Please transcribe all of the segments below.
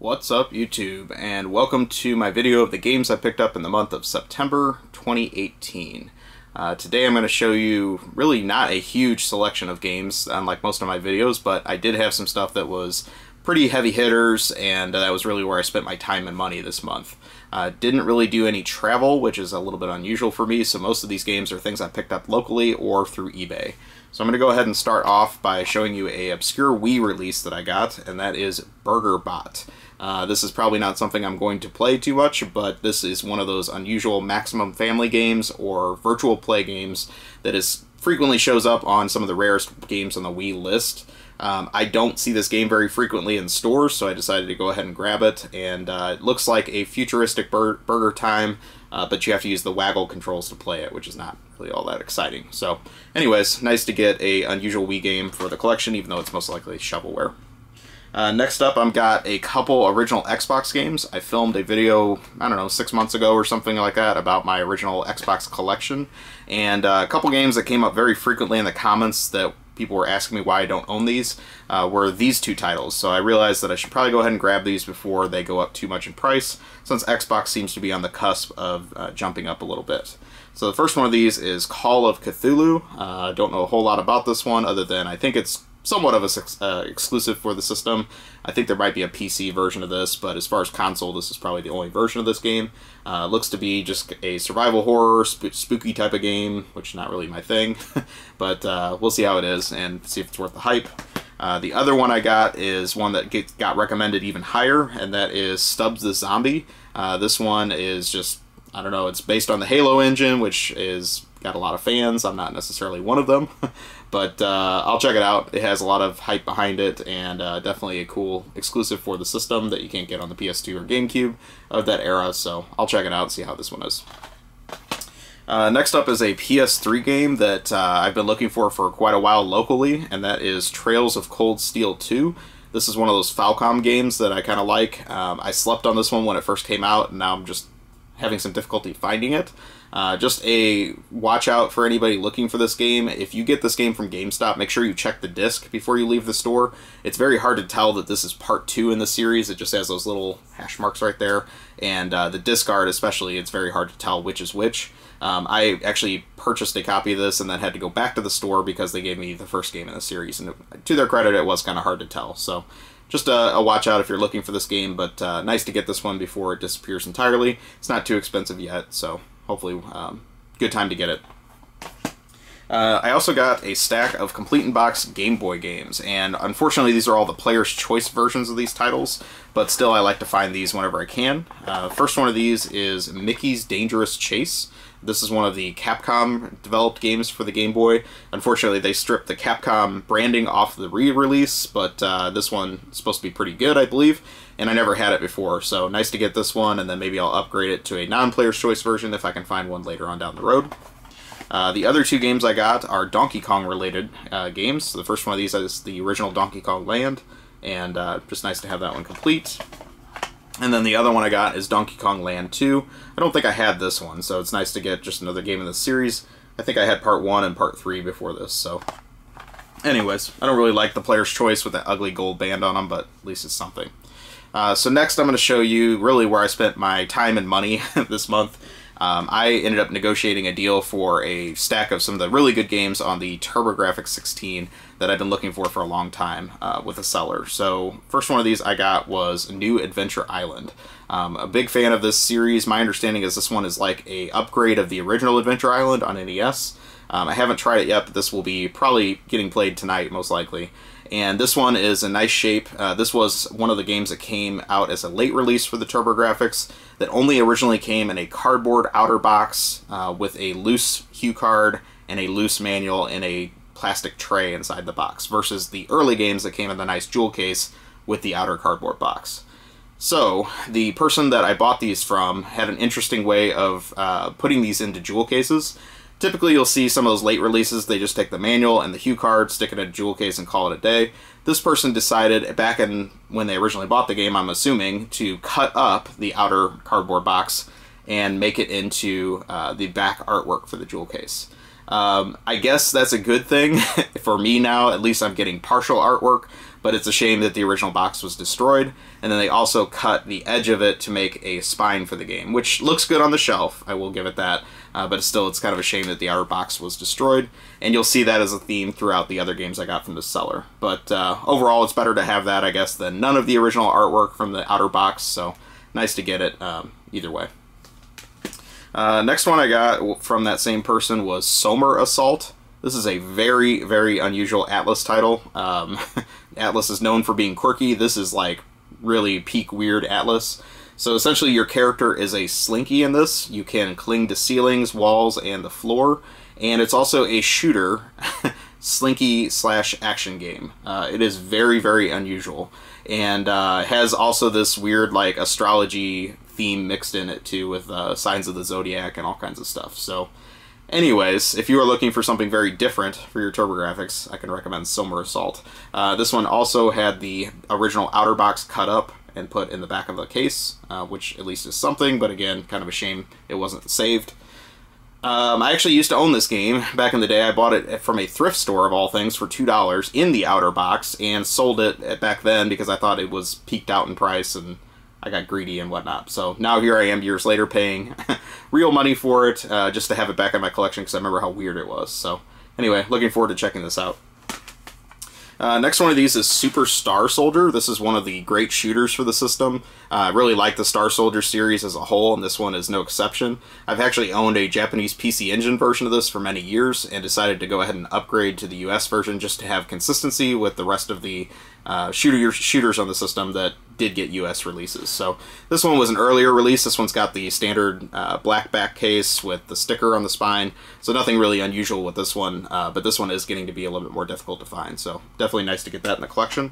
What's up, YouTube, and welcome to my video of the games I picked up in the month of September 2018. Today I'm going to show you really not a huge selection of games, unlike most of my videos, but I did have some stuff that was pretty heavy hitters, and that was really where I spent my time and money this month. Didn't really do any travel, which is a little bit unusual for me, so most of these games are things I picked up locally or through eBay. So I'm going to go ahead and start off by showing you an obscure Wii release that I got, and that is Turbografx. This is probably not something I'm going to play too much, but this is one of those unusual maximum family games or virtual play games that frequently shows up on some of the rarest games on the Wii list. I don't see this game very frequently in stores, so I decided to go ahead and grab it, and it looks like a futuristic burger time, but you have to use the waggle controls to play it, which is not really all that exciting. So anyways, nice to get a unusual Wii game for the collection, even though it's most likely shovelware. Next up, I've got a couple original Xbox games. I filmed a video, I don't know, 6 months ago or something like that about my original Xbox collection, and a couple games that came up very frequently in the comments that people were asking me why I don't own these were these two titles. So I realized that I should probably go ahead and grab these before they go up too much in price, since Xbox seems to be on the cusp of jumping up a little bit. So the first one of these is Call of Cthulhu. Don't know a whole lot about this one, other than I think it's somewhat of a exclusive for the system. I think there might be a PC version of this, but as far as console, this is probably the only version of this game. Looks to be just a survival horror, spooky type of game, which is not really my thing, but we'll see how it is and see if it's worth the hype. The other one I got is one that got recommended even higher, and that is Stubbs the Zombie. This one is just, I don't know, it's based on the Halo engine, which is got a lot of fans. I'm not necessarily one of them, but I'll check it out. It has a lot of hype behind it, and definitely a cool exclusive for the system that you can't get on the PS2 or GameCube of that era, so I'll check it out and see how this one is. Next up is a PS3 game that I've been looking for quite a while locally, and that is Trails of Cold Steel 2. This is one of those Falcom games that I kind of like. I slept on this one when it first came out, and now I'm just having some difficulty finding it. Just a watch out for anybody looking for this game. If you get this game from GameStop, make sure you check the disc before you leave the store. It's very hard to tell that this is part 2 in the series. It just has those little hash marks right there. And the disc art especially, it's very hard to tell which is which. I actually purchased a copy of this and then had to go back to the store because they gave me the first game in the series. And to their credit, it was kind of hard to tell. So just a watch out if you're looking for this game, but nice to get this one before it disappears entirely. It's not too expensive yet, so hopefully good time to get it. I also got a stack of complete-in-box Game Boy games, and unfortunately these are all the player's choice versions of these titles, but still I like to find these whenever I can. First one of these is Mickey's Dangerous Chase. This is one of the Capcom developed games for the Game Boy. Unfortunately, they stripped the Capcom branding off the re-release, but this one is supposed to be pretty good, I believe, and I never had it before, so nice to get this one, and then maybe I'll upgrade it to a non-player's choice version if I can find one later on down the road. The other two games I got are Donkey Kong related games. So the first one of these is the original Donkey Kong Land, and just nice to have that one complete. And then the other one I got is Donkey Kong Land 2. I don't think I had this one, so it's nice to get just another game in the series. I think I had Part 1 and Part 3 before this, so anyways, I don't really like the player's choice with that ugly gold band on them, but at least it's something. So next I'm going to show you really where I spent my time and money this month. I ended up negotiating a deal for a stack of some of the really good games on the Turbografx 16 that I've been looking for a long time with a seller. So first one of these I got was New Adventure Island. A big fan of this series. My understanding is this one is like a upgrade of the original Adventure Island on NES. I haven't tried it yet, but this will be probably getting played tonight most likely. And this one is in nice shape. This was one of the games that came out as a late release for the Turbografx that only originally came in a cardboard outer box with a loose cue card and a loose manual in a plastic tray inside the box, versus the early games that came in the nice jewel case with the outer cardboard box. So the person that I bought these from had an interesting way of putting these into jewel cases. Typically you'll see some of those late releases, they just take the manual and the hue card, stick it in a jewel case, and call it a day. This person decided, back in when they originally bought the game, I'm assuming, to cut up the outer cardboard box and make it into the back artwork for the jewel case. I guess that's a good thing for me now. At least I'm getting partial artwork, but it's a shame that the original box was destroyed. And then they also cut the edge of it to make a spine for the game, which looks good on the shelf, I will give it that. But still, it's kind of a shame that the outer box was destroyed. And you'll see that as a theme throughout the other games I got from the seller. But overall, it's better to have that, I guess, than none of the original artwork from the outer box. So nice to get it either way. Next one I got from that same person was Somer Assault. This is a very, very unusual Atlas title. Atlas is known for being quirky. This is like really peak weird Atlas. So essentially your character is a slinky in this. You can cling to ceilings, walls, and the floor. And it's also a shooter, slinky / action game. It is very, very unusual. And has also this weird like astrology theme mixed in it too, with signs of the zodiac and all kinds of stuff. So anyways, if you are looking for something very different for your Turbografx, I can recommend Somer Assault. This one also had the original outer box cut up and put in the back of the case, which at least is something, but again, kind of a shame it wasn't saved. I actually used to own this game back in the day. I bought it from a thrift store, of all things, for $2 in the outer box, and sold it back then because I thought it was peaked out in price, and I got greedy and whatnot. So now here I am years later paying real money for it, just to have it back in my collection because I remember how weird it was. So anyway, looking forward to checking this out. Next one of these is Super Star Soldier. This is one of the great shooters for the system. I really like the Star Soldier series as a whole, and this one is no exception. I've actually owned a Japanese PC Engine version of this for many years, and decided to go ahead and upgrade to the US version just to have consistency with the rest of the shooters on the system that did get US releases. So this one was an earlier release. This one's got the standard black back case with the sticker on the spine, so nothing really unusual with this one, but this one is getting to be a little bit more difficult to find, so definitely nice to get that in the collection.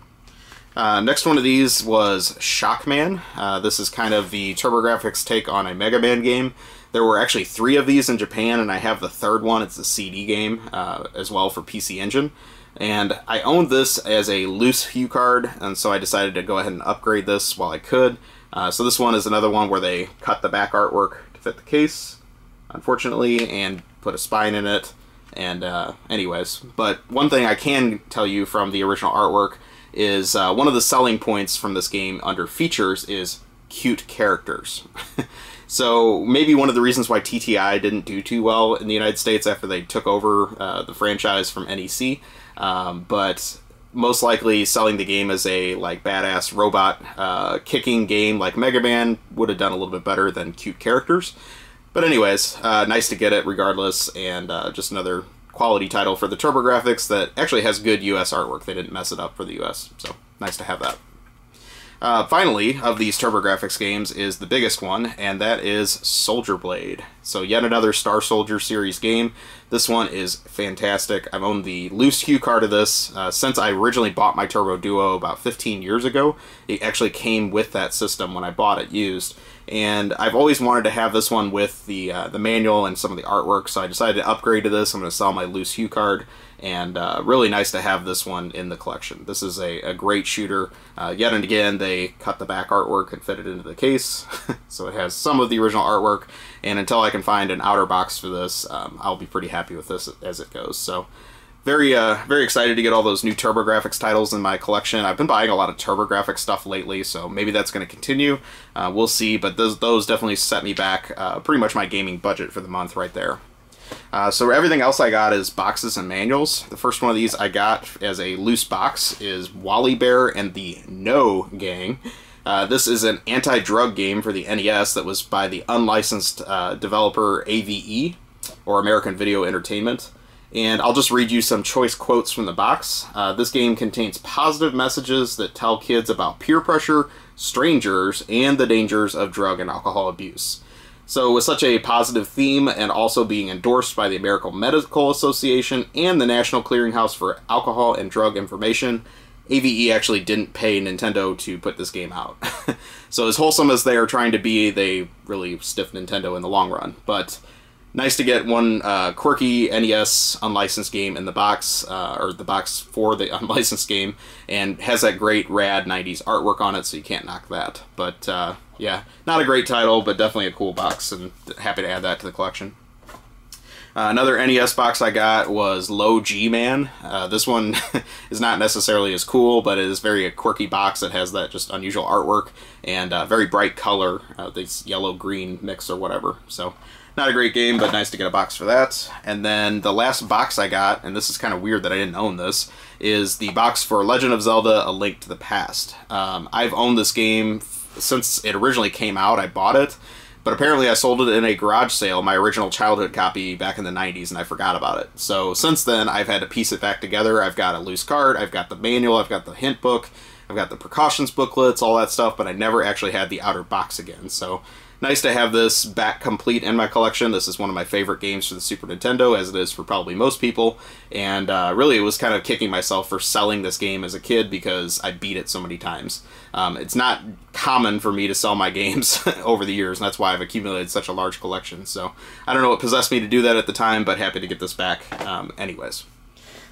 Next one of these was Shockman. This is kind of the Turbografx take on a Mega Man game. There were actually 3 of these in Japan, and I have the third one. It's the CD game as well for PC Engine. And I owned this as a loose hue card, and so I decided to go ahead and upgrade this while I could. So this one is another one where they cut the back artwork to fit the case, unfortunately, and put a spine in it. And anyways, but one thing I can tell you from the original artwork is one of the selling points from this game under features is cute characters. So maybe one of the reasons why TTI didn't do too well in the United States after they took over the franchise from NEC, but most likely selling the game as a like badass robot kicking game like Mega Man would have done a little bit better than cute characters. But anyways, nice to get it regardless, and just another quality title for the Turbografx that actually has good US artwork. They didn't mess it up for the US, so nice to have that. Finally, of these Turbografx games is the biggest one, and that is Soldier Blade. So yet another Star Soldier series game. This one is fantastic. I've owned the loose hue card of this since I originally bought my Turbo Duo about 15 years ago. It actually came with that system when I bought it used. And I've always wanted to have this one with the manual and some of the artwork, so I decided to upgrade to this. I'm going to sell my loose hue card, and really nice to have this one in the collection. This is a great shooter. Yet and again, they cut the back artwork and fit it into the case, so it has some of the original artwork, and until I can find an outer box for this, I'll be pretty happy with this as it goes. So very excited to get all those new Turbografx titles in my collection. I've been buying a lot of Turbografx stuff lately, so maybe that's going to continue. We'll see, but those definitely set me back pretty much my gaming budget for the month right there. So everything else I got is boxes and manuals. The first one of these I got as a loose box is Wally Bear and the No Gang. This is an anti-drug game for the NES that was by the unlicensed developer AVE, or American Video Entertainment. And I'll just read you some choice quotes from the box. This game contains positive messages that tell kids about peer pressure, strangers, and the dangers of drug and alcohol abuse. So with such a positive theme, and also being endorsed by the American Medical Association and the National Clearinghouse for Alcohol and Drug Information, AVE actually didn't pay Nintendo to put this game out. So as wholesome as they are trying to be, they really stiffed Nintendo in the long run. But nice to get one quirky NES unlicensed game in the box, or the box for the unlicensed game, and has that great rad 90s artwork on it, so you can't knock that. But yeah, not a great title, but definitely a cool box, and happy to add that to the collection. Another NES box I got was Low Gman. This one is not necessarily as cool, but it is very a quirky box. It has that just unusual artwork and very bright color, this yellow-green mix or whatever. So not a great game, but nice to get a box for that. And then the last box I got, and this is kind of weird that I didn't own this, is the box for Legend of Zelda: A Link to the Past. I've owned this game since it originally came out. I bought it, but apparently I sold it in a garage sale, my original childhood copy back in the 90s, and I forgot about it. So since then, I've had to piece it back together. I've got a loose card, I've got the manual, I've got the hint book, I've got the precautions booklets, all that stuff, but I never actually had the outer box again. So nice to have this back complete in my collection. This is one of my favorite games for the Super Nintendo, as it is for probably most people. And really, it was kind of kicking myself for selling this game as a kid because I beat it so many times. It's not common for me to sell my games over the years, and that's why I've accumulated such a large collection. So I don't know what possessed me to do that at the time, but happy to get this back anyways.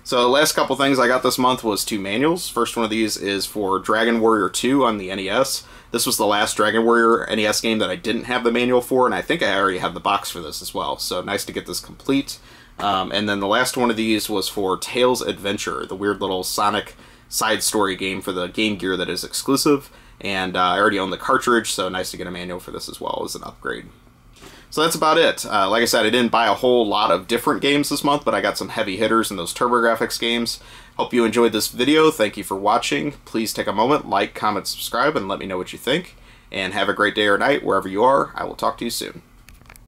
So the last couple things I got this month was 2 manuals. First one of these is for Dragon Warrior 2 on the NES. This was the last Dragon Warrior NES game that I didn't have the manual for, and I think I already have the box for this as well. So nice to get this complete. And then the last one of these was for Tails Adventure, the weird little Sonic side story game for the Game Gear that is exclusive. And I already own the cartridge, so nice to get a manual for this as well as an upgrade. So that's about it. Like I said, I didn't buy a whole lot of different games this month, but I got some heavy hitters in those Turbografx games. Hope you enjoyed this video. Thank you for watching. Please take a moment, like, comment, subscribe, and let me know what you think. And have a great day or night wherever you are. I will talk to you soon.